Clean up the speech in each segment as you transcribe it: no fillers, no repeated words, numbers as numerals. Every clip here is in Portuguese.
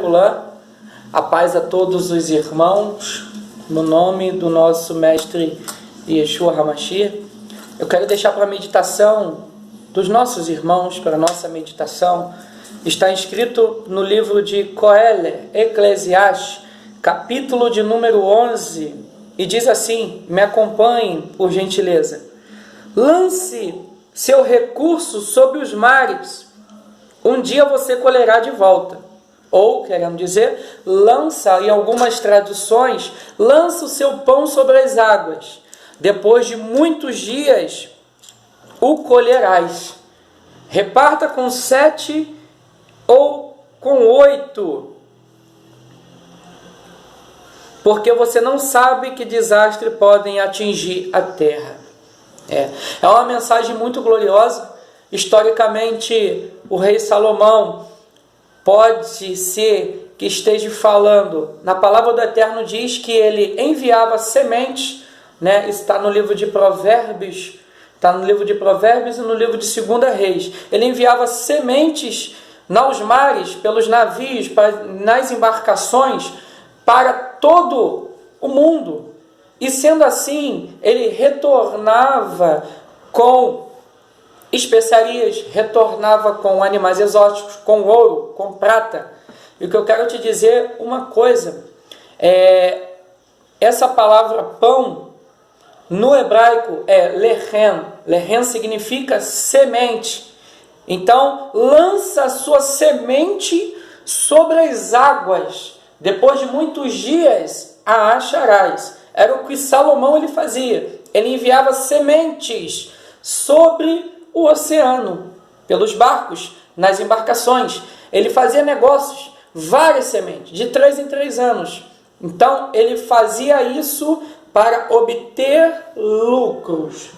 Ilan. A paz a todos os irmãos, no nome do nosso mestre Yeshua HaMashiach. Eu quero deixar para a meditação dos nossos irmãos, para a nossa meditação, está escrito no livro de Coelho, Eclesiastes, capítulo de número 11, e diz assim, me acompanhem por gentileza. Lance seu recurso sobre os mares, um dia você colherá de volta. Ou, querendo dizer, lança, em algumas traduções, lança o seu pão sobre as águas. Depois de muitos dias, o colherás. Reparta com 7 ou com 8. Porque você não sabe que desastre podem atingir a terra. É uma mensagem muito gloriosa. Historicamente, o rei Salomão pode ser que esteja falando, na palavra do Eterno diz que ele enviava sementes, né? Está no livro de Provérbios, está no livro de Provérbios e no livro de 2 Reis. Ele enviava sementes nos mares, pelos navios, nas embarcações, para todo o mundo. E sendo assim, ele retornava com especiarias, retornava com animais exóticos, com ouro, com prata. E o que eu quero te dizer uma coisa, essa palavra pão, no hebraico é lechem. Lechem significa semente. Então, lança a sua semente sobre as águas. Depois de muitos dias, a acharás. Era o que Salomão ele fazia. Ele enviava sementes sobre o oceano, pelos barcos, nas embarcações. Ele fazia negócios, várias sementes, de 3 em 3 anos. Então, ele fazia isso para obter lucros.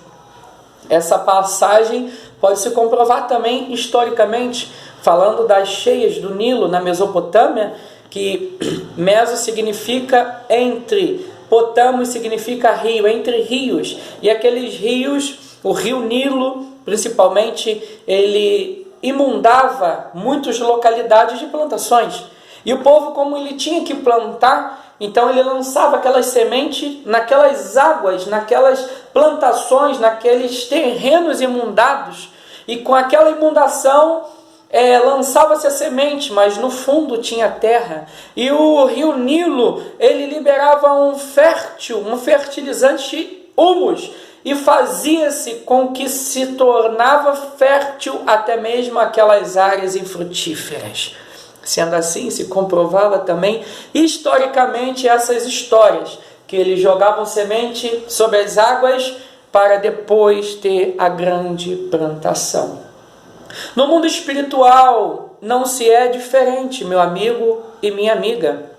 Essa passagem pode se comprovar também historicamente, falando das cheias do Nilo na Mesopotâmia, que meso significa entre, potamo significa rio, entre rios. E aqueles rios, o rio Nilo, principalmente, ele inundava muitas localidades de plantações. E o povo, como ele tinha que plantar, então ele lançava aquelas sementes naquelas águas, naquelas plantações, naqueles terrenos inundados. E com aquela inundação, lançava-se a semente, mas no fundo tinha terra. E o rio Nilo, ele liberava um fertilizante humus, e fazia-se com que se tornava fértil até mesmo aquelas áreas infrutíferas. Sendo assim, se comprovava também historicamente essas histórias, que eles jogavam semente sobre as águas para depois ter a grande plantação. No mundo espiritual não se é diferente, meu amigo e minha amiga.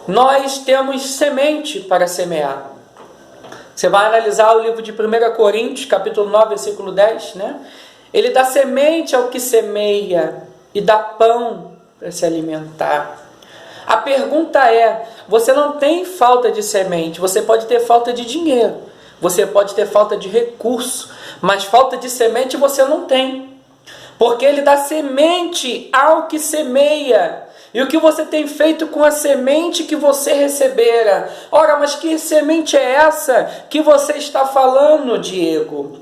Nós temos semente para semear. Você vai analisar o livro de 1 Coríntios, capítulo 9, versículo 10, né? Ele dá semente ao que semeia e dá pão para se alimentar. A pergunta é, você não tem falta de semente, você pode ter falta de dinheiro, você pode ter falta de recurso, mas falta de semente você não tem. Porque ele dá semente ao que semeia. E o que você tem feito com a semente que você recebera? Ora, mas que semente é essa que você está falando, Diego?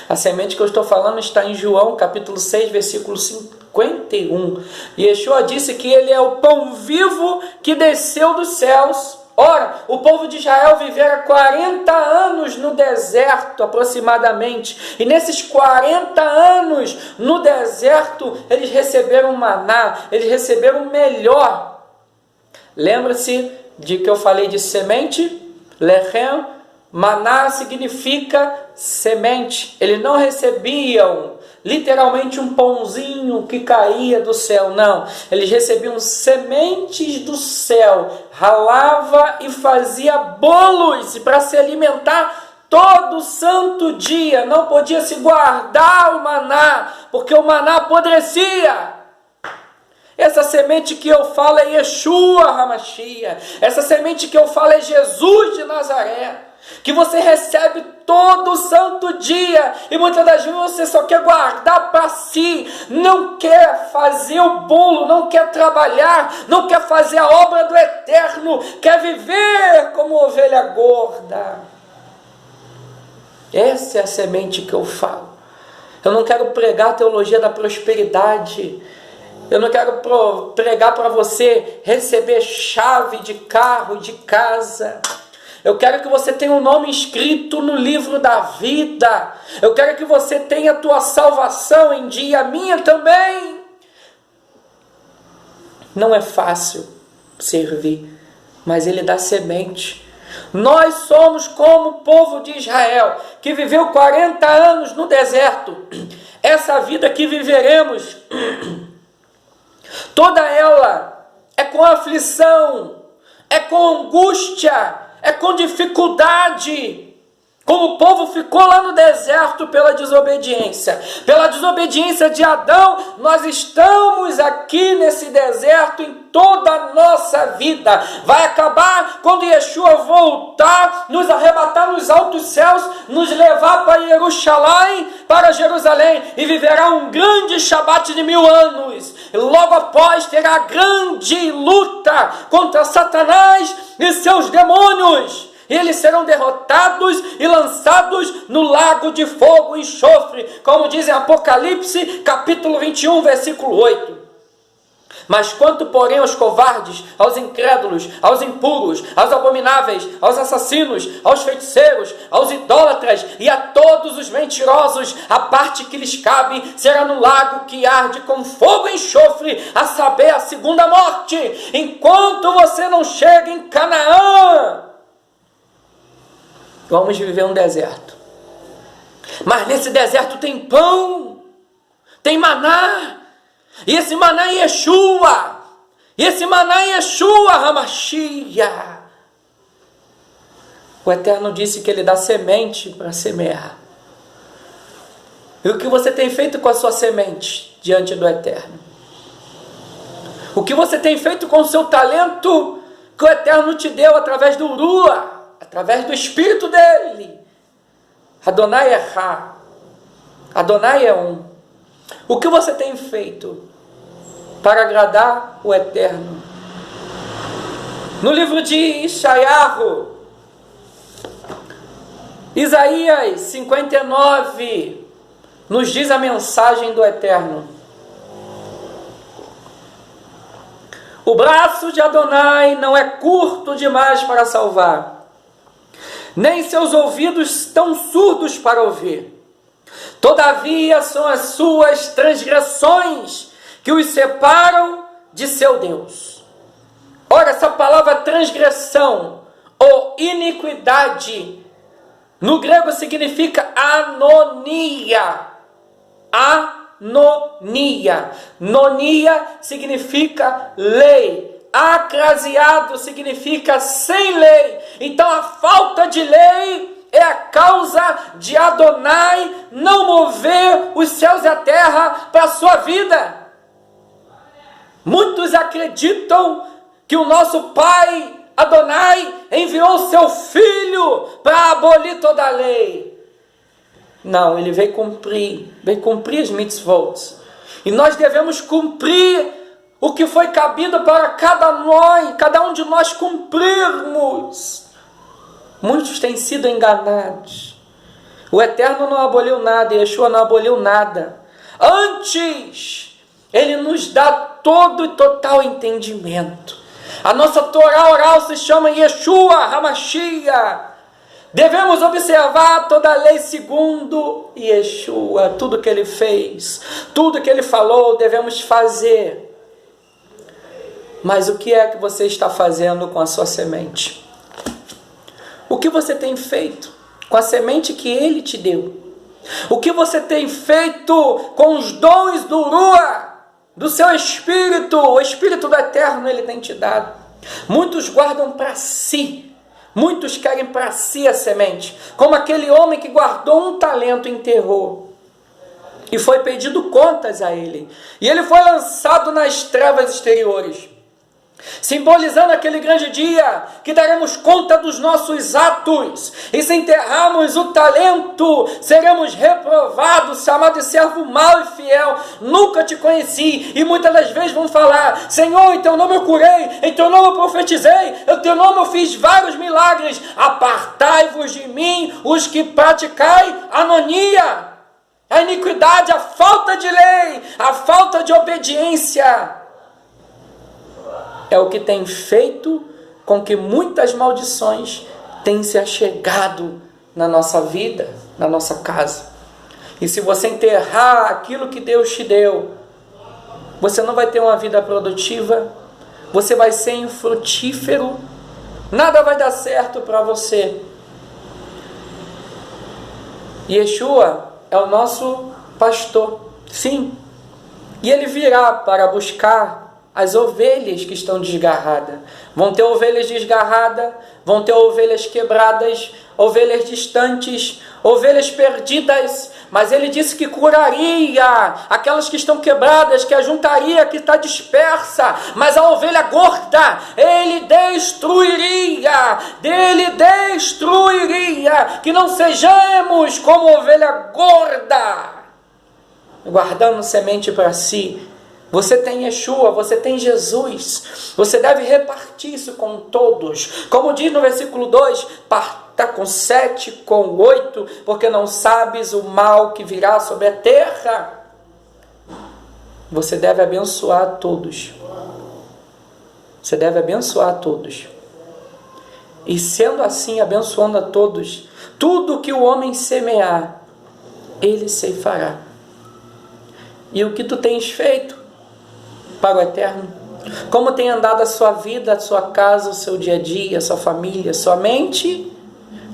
A semente que eu estou falando está em João, capítulo 6, versículo 51. Yeshua disse que ele é o pão vivo que desceu dos céus. Ora, o povo de Israel vivera 40 anos no deserto, aproximadamente. E nesses 40 anos no deserto, eles receberam maná, eles receberam o melhor. Lembra-se de que eu falei de semente? Lechem, maná significa semente. Eles não recebiam literalmente um pãozinho que caía do céu, não. Eles recebiam sementes do céu, ralava e fazia bolos para se alimentar todo santo dia. Não podia se guardar o maná, porque o maná apodrecia. Essa semente que eu falo é Yeshua HaMashiach. Essa semente que eu falo é Jesus de Nazaré. que você recebe todo santo dia, e muitas das vezes você só quer guardar para si, não quer fazer o bolo, não quer trabalhar, não quer fazer a obra do eterno, quer viver como ovelha gorda. Essa é a semente que eu falo. Eu não quero pregar a teologia da prosperidade. Eu não quero pregar para você receber chave de carro, de casa. Eu quero que você tenha um nome escrito no livro da vida. Eu quero que você tenha a tua salvação em dia, a minha também. Não é fácil servir, mas ele dá semente. Nós somos como o povo de Israel, que viveu 40 anos no deserto. Essa vida que viveremos, toda ela é com aflição, é com angústia, é com dificuldade. Como o povo ficou lá no deserto pela desobediência. Pela desobediência de Adão, nós estamos aqui nesse deserto em toda a nossa vida. Vai acabar quando Yeshua voltar, nos arrebatar nos altos céus, nos levar para Jerusalém, e viverá um grande Shabat de 1000 anos. E logo após terá grande luta contra Satanás e seus demônios. Eles serão derrotados e lançados no lago de fogo e enxofre, como diz em Apocalipse, capítulo 21, versículo 8. Mas quanto, porém, aos covardes, aos incrédulos, aos impuros, aos abomináveis, aos assassinos, aos feiticeiros, aos idólatras e a todos os mentirosos, a parte que lhes cabe será no lago que arde com fogo e enxofre, a saber, a segunda morte, enquanto você não chega em Canaã. Vamos viver um deserto. Mas nesse deserto tem pão, tem maná. E esse maná é Yeshua. E esse maná é Yeshua, Hamashia. O Eterno disse que Ele dá semente para semear. E o que você tem feito com a sua semente diante do Eterno? O que você tem feito com o seu talento que o Eterno te deu através do Urua? Através do Espírito dele. Adonai é Ra. Adonai é um. O que você tem feito para agradar o Eterno? No livro de Ishayahu, Isaías 59, nos diz a mensagem do Eterno. O braço de Adonai não é curto demais para salvar, nem seus ouvidos tão surdos para ouvir. Todavia são as suas transgressões que os separam de seu Deus. Ora, essa palavra transgressão ou iniquidade, no grego significa anonia. Anonia. Nonia significa lei. Acraseado significa sem lei. Então a falta de lei é a causa de Adonai não mover os céus e a terra para a sua vida. Muitos acreditam que o nosso pai Adonai enviou seu filho para abolir toda a lei. Não, ele veio cumprir as mitzvot. E nós devemos cumprir o que foi cabido para cada um de nós cumprirmos. Muitos têm sido enganados. O Eterno não aboliu nada, Yeshua não aboliu nada. Antes, Ele nos dá todo e total entendimento. A nossa Torá oral se chama Yeshua HaMashiach. Devemos observar toda a lei segundo Yeshua. Tudo que Ele fez, tudo que Ele falou, devemos fazer. Mas o que é que você está fazendo com a sua semente? O que você tem feito com a semente que Ele te deu? O que você tem feito com os dons do Rua, do seu Espírito? O Espírito do Eterno Ele tem te dado. Muitos guardam para si. Muitos querem para si a semente. Como aquele homem que guardou um talento e enterrou. E foi pedido contas a ele. E ele foi lançado nas trevas exteriores. simbolizando aquele grande dia que daremos conta dos nossos atos, e se enterrarmos o talento, seremos reprovados, chamados de servo mau e fiel, nunca te conheci. E muitas das vezes vão falar: Senhor, em teu nome eu curei, em teu nome eu profetizei, em teu nome eu fiz vários milagres, apartai-vos de mim, os que praticai anonia, a iniquidade, a falta de lei, a falta de obediência. É o que tem feito com que muitas maldições tenham se achegado na nossa vida, na nossa casa. E se você enterrar aquilo que Deus te deu, você não vai ter uma vida produtiva, você vai ser infrutífero, nada vai dar certo para você. Yeshua é o nosso pastor, sim, e ele virá para buscar as ovelhas que estão desgarradas. Vão ter ovelhas desgarradas, vão ter ovelhas quebradas, ovelhas distantes, ovelhas perdidas, mas ele disse que curaria aquelas que estão quebradas, que ajuntaria, que está dispersa, mas a ovelha gorda, ele destruiria, que não sejamos como ovelha gorda, guardando semente para si. Você tem Yeshua, você tem Jesus, você deve repartir isso com todos, como diz no versículo 2, parta com 7, com 8, porque não sabes o mal que virá sobre a terra. Você deve abençoar a todos, você deve abençoar a todos, e sendo assim, abençoando a todos, tudo que o homem semear, ele ceifará. E o que tu tens feito para o eterno? Como tem andado a sua vida, a sua casa, o seu dia a dia, a sua família, a sua mente?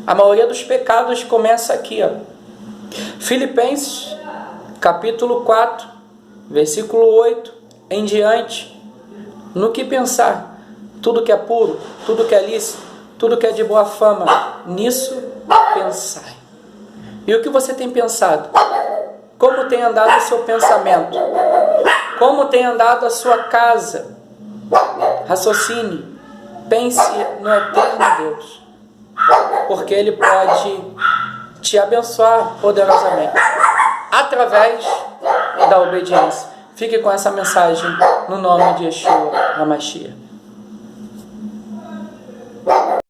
A maioria dos pecados começa aqui, ó. Filipenses, capítulo 4, versículo 8 em diante. No que pensar? Tudo que é puro, tudo que é lícito, tudo que é de boa fama, nisso pensai. E o que você tem pensado? Como tem andado o seu pensamento? Como tem andado a sua casa? Raciocine, pense no eterno Deus, porque Ele pode te abençoar poderosamente através da obediência. Fique com essa mensagem no nome de Yeshua HaMashiach.